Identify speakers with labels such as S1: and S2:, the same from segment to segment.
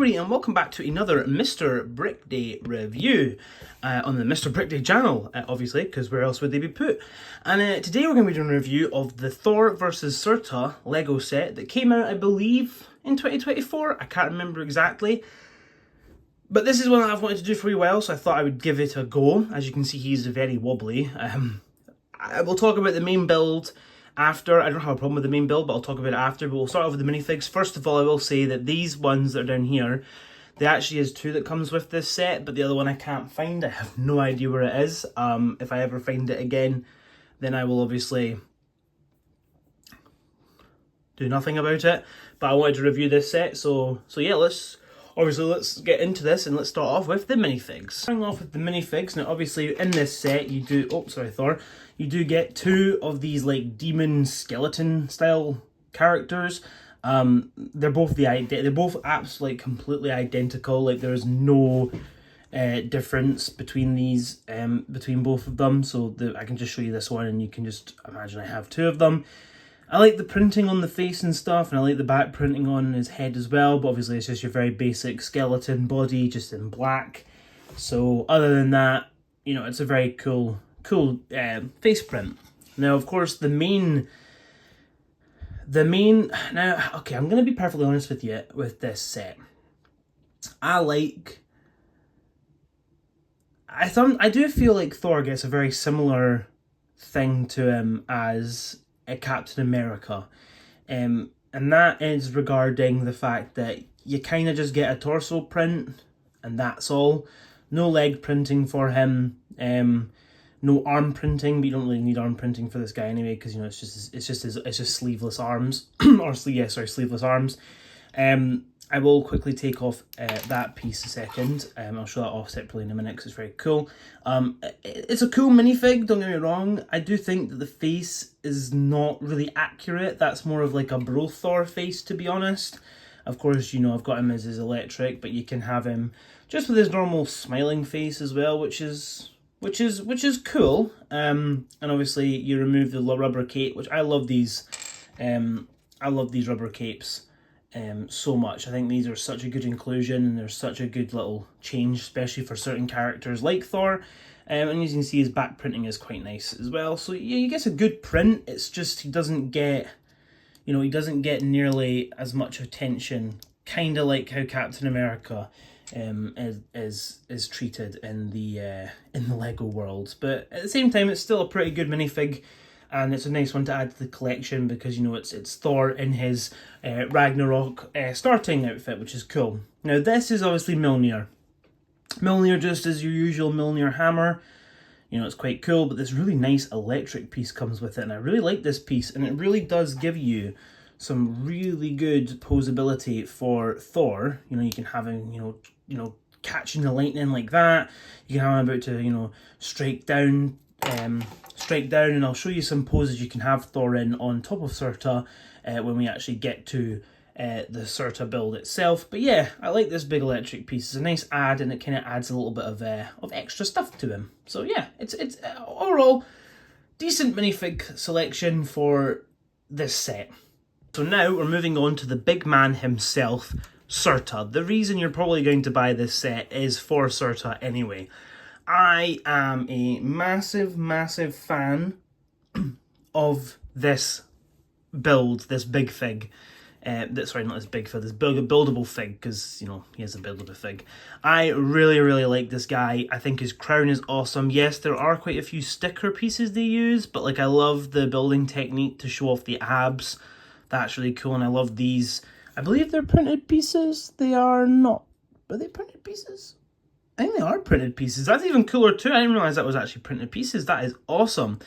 S1: And welcome back to another Mr. Brickday review on the Mr. Brickday channel, obviously, because where else would they be put? And today we're going to be doing a review of the Thor vs. Surtar Lego set that came out, I believe, in 2024. I can't remember exactly. But this is one that I've wanted to do for a while, so I thought I would give it a go. As you can see, he's very wobbly. I will talk about the main build after. I don't have a problem with the main build, but I'll talk about it after. But we'll start off with the minifigs. First of all, I will say that these ones that are down here, there actually is two that comes with this set, but the other one I can't find. I have no idea where it is. If I ever find it again, then I will obviously do nothing about it. But I wanted to review this set, so yeah, let's get into this and let's start off with the minifigs. Starting off with the minifigs, now obviously in this set you do, Thor, you do get two of these like demon skeleton style characters. They're both absolutely completely identical. Like there's no difference between these, between both of them. So I can just show you this one and you can just imagine I have two of them. I like the printing on the face and stuff, and I like the back printing on his head as well, but obviously it's just your very basic skeleton body, just in black. So other than that, you know, it's a very cool face print. Now, of course, the main, now, okay, I'm going to be perfectly honest with you with this set. I do feel like Thor gets a very similar thing to him as a Captain America, and that is regarding the fact that you kind of just get a torso print and that's all. No leg printing for him, no arm printing, but you don't really need arm printing for this guy anyway, because you know it's just sleeveless arms or sleeveless arms. I will quickly take off that piece a second. I'll show that off separately in a minute because it's very cool. It's a cool minifig, don't get me wrong. I do think that the face is not really accurate. That's more of like a bro Thor face, to be honest. Of course, you know, I've got him as his electric, but you can have him just with his normal smiling face as well, which is cool. And obviously you remove the rubber cape, which I love these. I love these rubber capes so much. I think these are such a good inclusion and they're such a good little change, especially for certain characters like Thor. And as you can see, his back printing is quite nice as well. So yeah, he gets a good print. It's just he doesn't get nearly as much attention, kind of like how Captain America is treated in the Lego world. But at the same time, it's still a pretty good minifig. And it's a nice one to add to the collection because, you know, it's Thor in his Ragnarok starting outfit, which is cool. Now, this is obviously Mjolnir. Mjolnir just as your usual Mjolnir hammer. You know, it's quite cool, but this really nice electric piece comes with it. And I really like this piece, and it really does give you some really good posability for Thor. You know, you can have him, you know, catching the lightning like that. You can have him about to, you know, strike down, and I'll show you some poses you can have Thor in on top of Surtar when we actually get to the Surtar build itself. But yeah, I like this big electric piece. It's a nice add, and it kind of adds a little bit of extra stuff to him. So yeah, it's overall decent minifig selection for this set. So now we're moving on to the big man himself, Surtar. The reason you're probably going to buy this set is for Surtar anyway. I am a massive fan of this build, this big fig. Sorry, not this big fig, this buildable fig, because, you know, he is a buildable fig. I really like this guy. I think his crown is awesome. Yes, there are quite a few sticker pieces they use, but like I love the building technique to show off the abs. That's really cool, and I love these. I believe they're printed pieces. They are not. Are they printed pieces? I think they are printed pieces. That's even cooler too. I didn't realize that was actually printed pieces. That is awesome.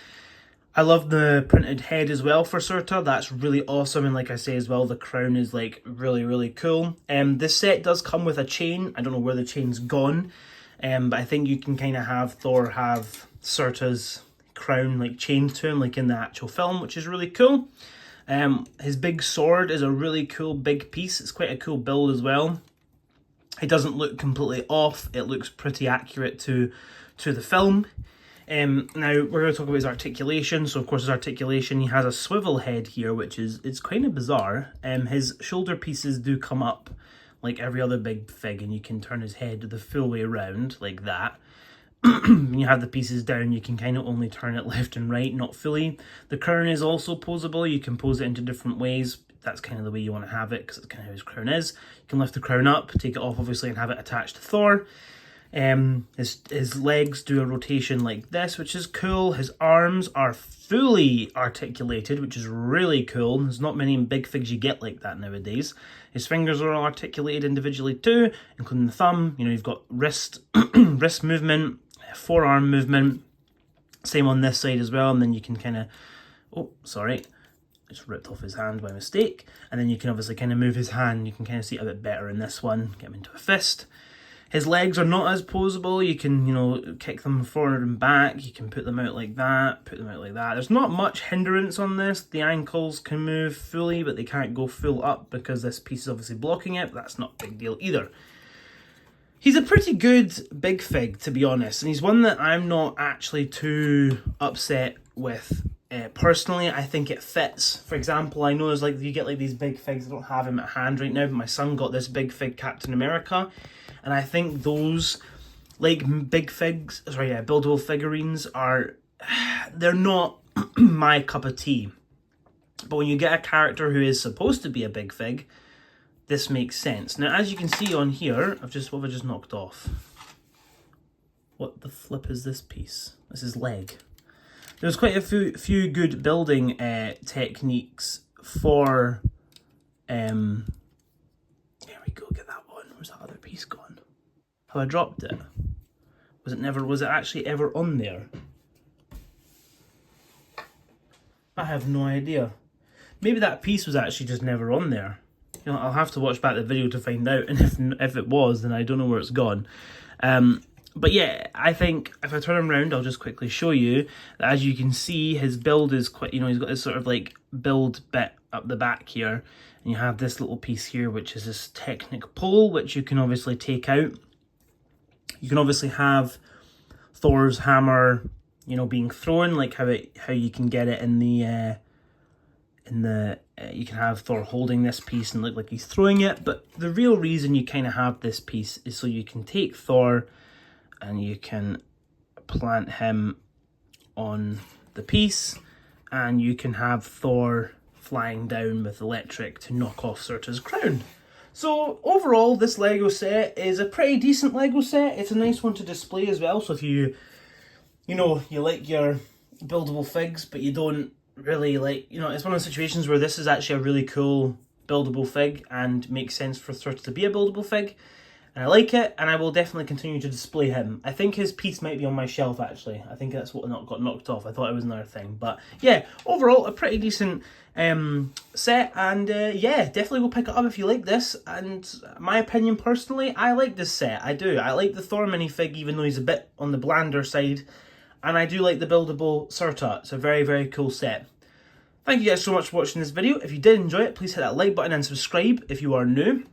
S1: I love the printed head as well for Surtar. That's really awesome. And like I say as well, the crown is like really cool. This set does come with a chain. I don't know where the chain's gone. But I think you can kind of have Thor have Surtar's crown like chained to him like in the actual film, which is really cool. His big sword is a really cool big piece. It's quite a cool build as well. It doesn't look completely off. It looks pretty accurate to the film. Now we're going to talk about his articulation. So of course his articulation, he has a swivel head here, which is kind of bizarre. His shoulder pieces do come up like every other big fig, and you can turn his head the full way around like that. When you have the pieces down, you can kind of only turn it left and right, not fully. The crown is also posable. You can pose it into different ways. That's kind of the way you want to have it, because it's kind of how his crown is. You can lift the crown up, take it off obviously, and have it attached to Thor. His legs do a rotation like this, which is cool. His arms are fully articulated, which is really cool. There's not many big figs you get like that nowadays. His fingers are all articulated individually too, including the thumb. You know, you've got wrist wrist movement, forearm movement. Same on this side as well, and then you can kind of, oh, sorry, I just ripped off his hand by mistake. And then you can obviously kind of move his hand. You can kind of see it a bit better in this one. Get him into a fist. His legs are not as posable. You can, you know, kick them forward and back. You can put them out like that, put them out like that. There's not much hindrance on this. The ankles can move fully, but they can't go full up because this piece is obviously blocking it. But that's not a big deal either. He's a pretty good big fig, to be honest. And he's one that I'm not actually too upset with. Personally, I think it fits. For example, I know there's like, you get like these big figs. I don't have him at hand right now, but my son got this big fig Captain America. And I think those, like, big figs, sorry, yeah, buildable figurines are, they're not my cup of tea. But when you get a character who is supposed to be a big fig, this makes sense. Now, as you can see on here, what have I just knocked off? What the flip is this piece? This is leg. There's quite a few good building techniques for, there we go, get that one. Where's that other piece gone? Have I dropped it? Was it actually ever on there? I have no idea. Maybe that piece was actually just never on there. You know, I'll have to watch back the video to find out, and if it was, then I don't know where it's gone. But yeah, I think if I turn him around, I'll just quickly show you that, as you can see, his build is quite, you know, he's got this sort of like build bit up the back here, and you have this little piece here, which is this Technic pole, which you can obviously take out. You can obviously have Thor's hammer, you know, being thrown, like how you can get it in the you can have Thor holding this piece and look like he's throwing it. But the real reason you kind of have this piece is so you can take Thor and you can plant him on the piece, and you can have Thor flying down with electric to knock off Surtar's crown. So overall, this Lego set is a pretty decent Lego set. It's a nice one to display as well. So if you know, you like your buildable figs, but you don't really like, you know, it's one of those situations where this is actually a really cool buildable fig and makes sense for Surtar to be a buildable fig. And I like it, and I will definitely continue to display him. I think his piece might be on my shelf, actually. I think that's what got knocked off. I thought it was another thing. But yeah, overall, a pretty decent set. And yeah, definitely go pick it up if you like this. And my opinion, personally, I like this set. I do. I like the Thor minifig, even though he's a bit on the blander side. And I do like the buildable Surtar. It's a very, very cool set. Thank you guys so much for watching this video. If you did enjoy it, please hit that like button and subscribe if you are new.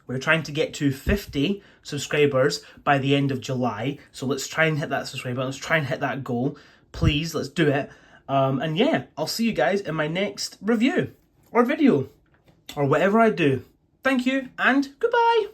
S1: We're trying to get to 50 subscribers by the end of July. So let's try and hit that subscribe button. Let's try and hit that goal. Please, let's do it. And yeah, I'll see you guys in my next review or video or whatever I do. Thank you and goodbye.